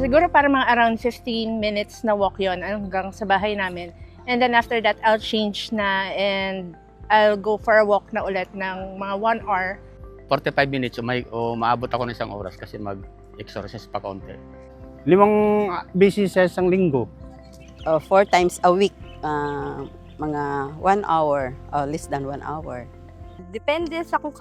Siguro para mga around 15 minutes na walk yon hanggang sa bahay namin. And then after that, I'll change na and I'll go for a walk na ulit ng mga 1 hour. 45 minutes o maabot ako ng 1 oras kasi mag-exercise pa kaunti. 5 beses sa isang linggo. 4 times a week, mga 1 hour, less than 1 hour. Depende sa kung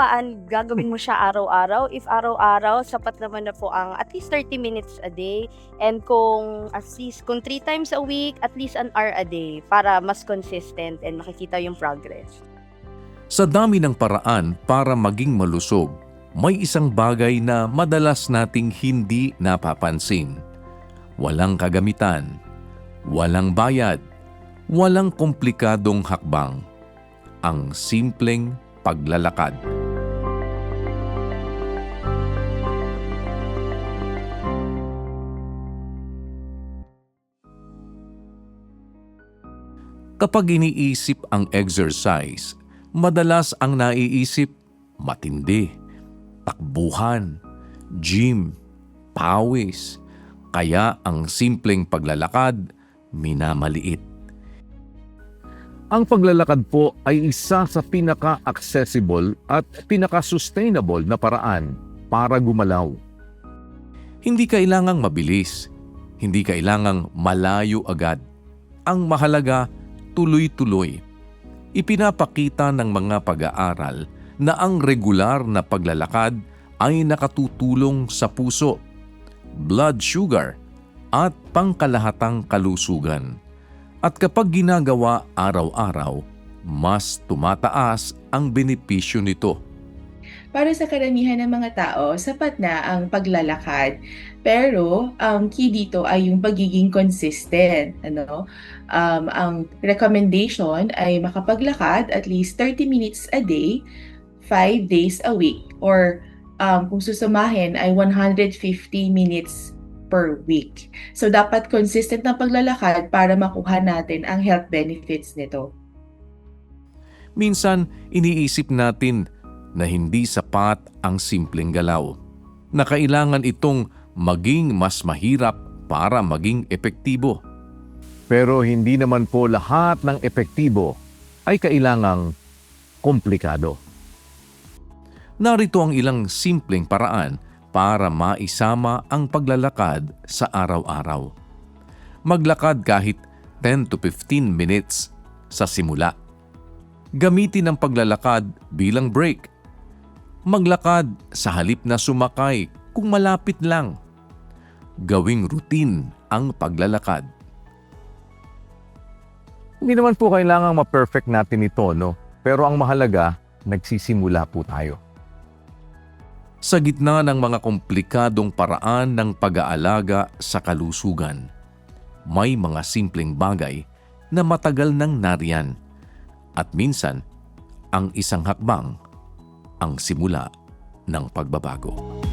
gagawin mo siya araw-araw. If araw-araw, sapat naman na po ang at least 30 minutes a day. And kung 3 times a week, at least 1 hour a day para mas consistent and makikita yung progress. Sa dami ng paraan para maging malusog, may isang bagay na madalas nating hindi napapansin. Walang kagamitan, walang bayad, walang komplikadong hakbang. Ang simpleng paglalakad. Kapag iniisip ang exercise, madalas ang naiisip matindi, takbuhan, gym, pawis. Kaya ang simpleng paglalakad, minamaliit. Ang paglalakad po ay isa sa pinaka-accessible at pinaka-sustainable na paraan para gumalaw. Hindi kailangang mabilis, hindi kailangang malayo agad. Ang mahalaga, tuloy-tuloy. Ipinapakita ng mga pag-aaral na ang regular na paglalakad ay nakatutulong sa puso, blood sugar at pangkalahatang kalusugan. At kapag ginagawa araw-araw, mas tumataas ang benepisyo nito. Para sa karamihan ng mga tao, sapat na ang paglalakad. Pero ang key dito ay yung pagiging consistent. Ang recommendation ay makapaglakad at least 30 minutes a day, 5 days a week. Or kung susamahin ay 150 minutes per week. So dapat consistent na paglalakad para makuha natin ang health benefits nito. Minsan, iniisip natin na hindi sapat ang simpleng galaw, na kailangan itong maging mas mahirap para maging epektibo. Pero hindi naman po lahat ng epektibo ay kailangang komplikado. Narito ang ilang simpleng paraan para maisama ang paglalakad sa araw-araw. Maglakad kahit 10 to 15 minutes sa simula. Gamitin ang paglalakad bilang break. Maglakad sa halip na sumakay kung malapit lang. Gawing routine ang paglalakad. Hindi naman po kailangang ma-perfect natin ito, no? Pero ang mahalaga, nagsisimula po tayo. Sa gitna ng mga komplikadong paraan ng pag-aalaga sa kalusugan, may mga simpleng bagay na matagal nang nariyan. At minsan, ang isang hakbang ang simula ng pagbabago.